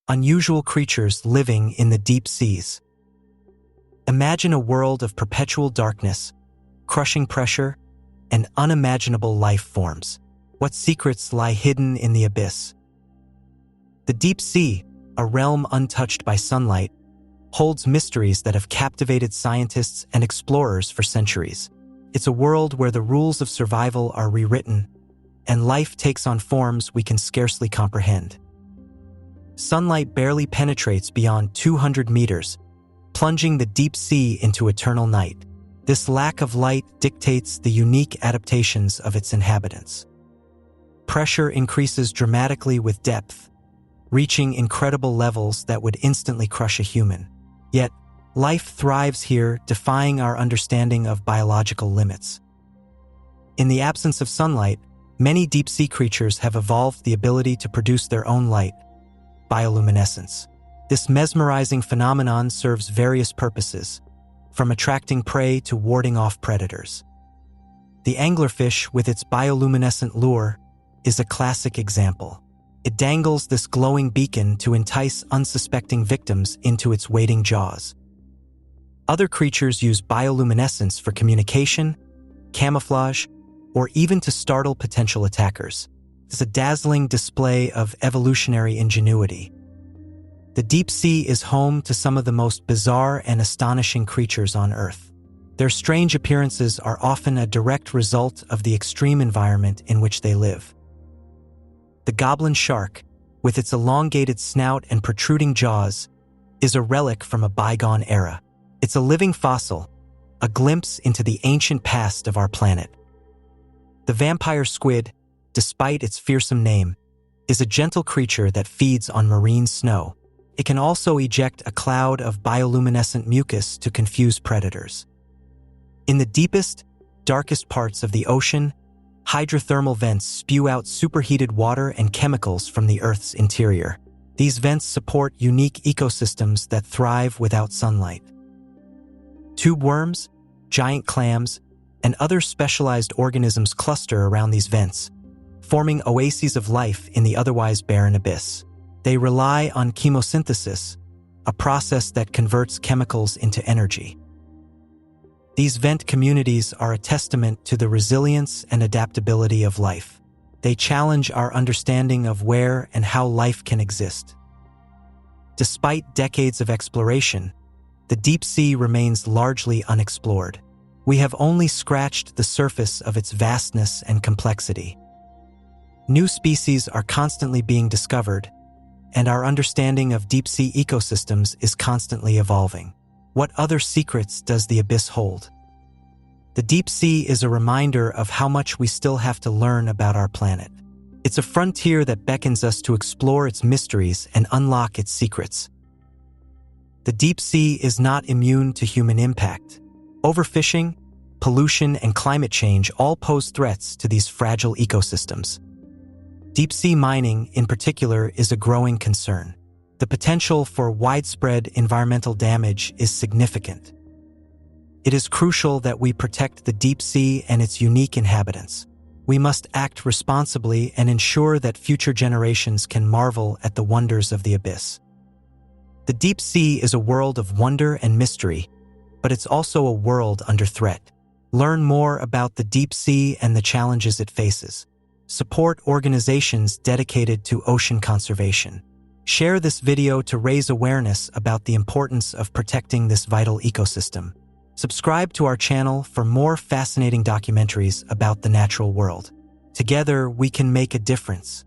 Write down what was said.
unusual creatures living in the deep seas. Imagine a world of perpetual darkness, crushing pressure, and unimaginable life forms. What secrets lie hidden in the abyss? The deep sea, a realm untouched by sunlight, holds mysteries that have captivated scientists and explorers for centuries. It's a world where the rules of survival are rewritten, and life takes on forms we can scarcely comprehend. Sunlight barely penetrates beyond 200 meters, plunging the deep sea into eternal night. This lack of light dictates the unique adaptations of its inhabitants. Pressure increases dramatically with depth, reaching incredible levels that would instantly crush a human. Yet, life thrives here, defying our understanding of biological limits. In the absence of sunlight, many deep-sea creatures have evolved the ability to produce their own light, bioluminescence. This mesmerizing phenomenon serves various purposes, from attracting prey to warding off predators. The anglerfish, with its bioluminescent lure, is a classic example. It dangles this glowing beacon to entice unsuspecting victims into its waiting jaws. Other creatures use bioluminescence for communication, camouflage, or even to startle potential attackers. It's a dazzling display of evolutionary ingenuity. The deep sea is home to some of the most bizarre and astonishing creatures on Earth. Their strange appearances are often a direct result of the extreme environment in which they live. The goblin shark, with its elongated snout and protruding jaws, is a relic from a bygone era. It's a living fossil, a glimpse into the ancient past of our planet. The vampire squid, despite its fearsome name, is a gentle creature that feeds on marine snow. It can also eject a cloud of bioluminescent mucus to confuse predators. In the deepest, darkest parts of the ocean, hydrothermal vents spew out superheated water and chemicals from the Earth's interior. These vents support unique ecosystems that thrive without sunlight. Tube worms, giant clams, and other specialized organisms cluster around these vents, forming oases of life in the otherwise barren abyss. They rely on chemosynthesis, a process that converts chemicals into energy. These vent communities are a testament to the resilience and adaptability of life. They challenge our understanding of where and how life can exist. Despite decades of exploration, the deep sea remains largely unexplored. We have only scratched the surface of its vastness and complexity. New species are constantly being discovered, and our understanding of deep-sea ecosystems is constantly evolving. What other secrets does the abyss hold? The deep sea is a reminder of how much we still have to learn about our planet. It's a frontier that beckons us to explore its mysteries and unlock its secrets. The deep sea is not immune to human impact. Overfishing, pollution, and climate change all pose threats to these fragile ecosystems. Deep-sea mining, in particular, is a growing concern. The potential for widespread environmental damage is significant. It is crucial that we protect the deep sea and its unique inhabitants. We must act responsibly and ensure that future generations can marvel at the wonders of the abyss. The deep sea is a world of wonder and mystery, but it's also a world under threat. Learn more about the deep sea and the challenges it faces. Support organizations dedicated to ocean conservation. Share this video to raise awareness about the importance of protecting this vital ecosystem. Subscribe to our channel for more fascinating documentaries about the natural world. Together, we can make a difference.